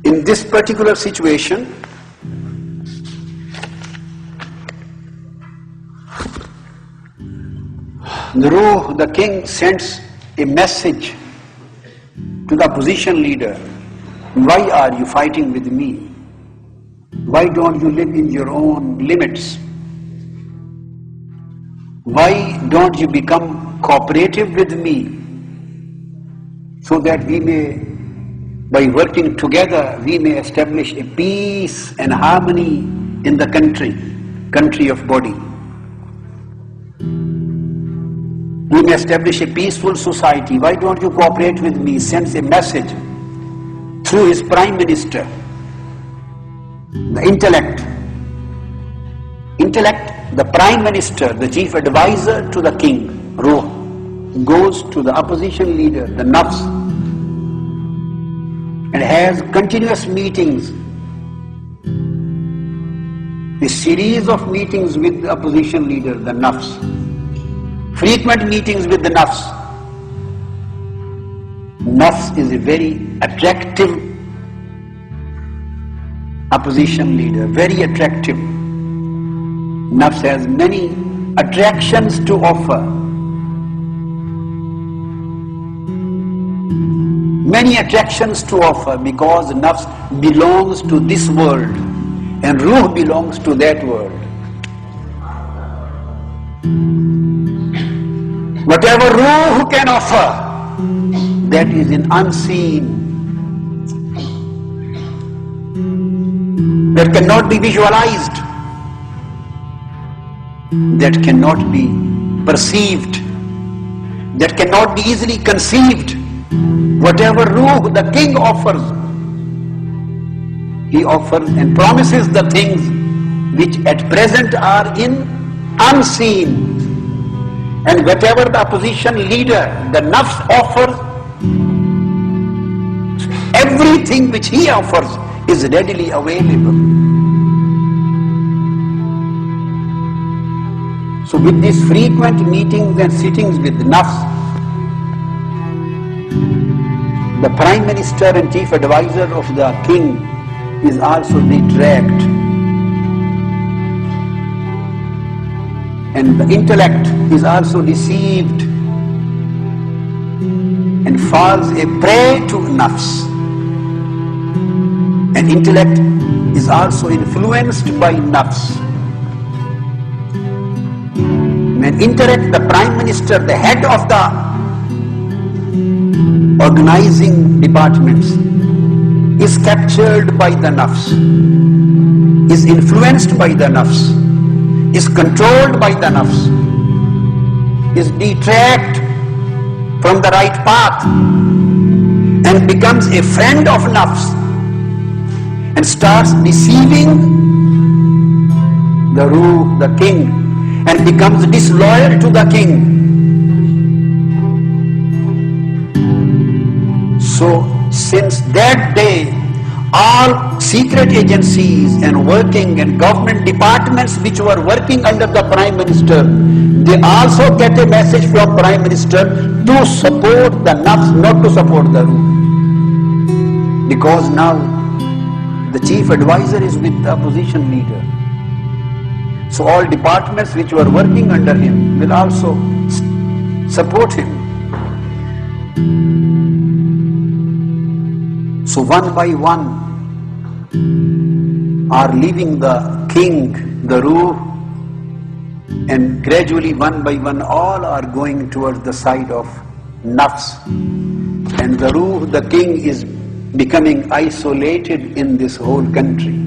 In this particular situation, the Ruh, the king, sends a message to the opposition leader. Why are you fighting with me? Why don't you live in your own limits? Why don't you become cooperative with me so that we may, by working together, we may establish a peace and harmony in the country of body. We may establish a peaceful society. Why don't you cooperate with me? Sends a message through his prime minister, the intellect, the prime minister, the chief advisor to the king, Ruh, goes to the opposition leader, the nafs, and has continuous meetings, a series of meetings with the opposition leader, the nafs, frequent meetings with the nafs. Nafs is a very attractive opposition leader, very attractive. Nafs has many attractions to offer. Many attractions to offer because nafs belongs to this world and Ruh belongs to that world. Whatever Ruh can offer, that is in unseen, that cannot be visualized, that cannot be perceived, that cannot be easily conceived. Whatever Ruh the king offers, he offers and promises the things which at present are in unseen. And whatever the opposition leader, the nafs offers, everything which he offers is readily available. So with these frequent meetings and sittings with nafs, the prime minister and chief advisor of the king is also detract, and the intellect is also deceived and falls a prey to nafs. And intellect is also influenced by nafs. When intellect, the prime minister, the head of the organizing departments, is captured by the nafs, is influenced by the nafs, is controlled by the nafs, is detract from the right path and becomes a friend of nafs and starts deceiving the Ruh, the king, and becomes disloyal to the king. So since that day, all secret agencies and working and government departments which were working under the prime minister, they also get a message from prime minister to support the nafs, not to support the Ruh. Because now the chief advisor is with the opposition leader. So all departments which were working under him will also support him. So one by one are leaving the king, the Ruh, and gradually one by one all are going towards the side of nafs. And the Ruh, the king, is becoming isolated in this whole country.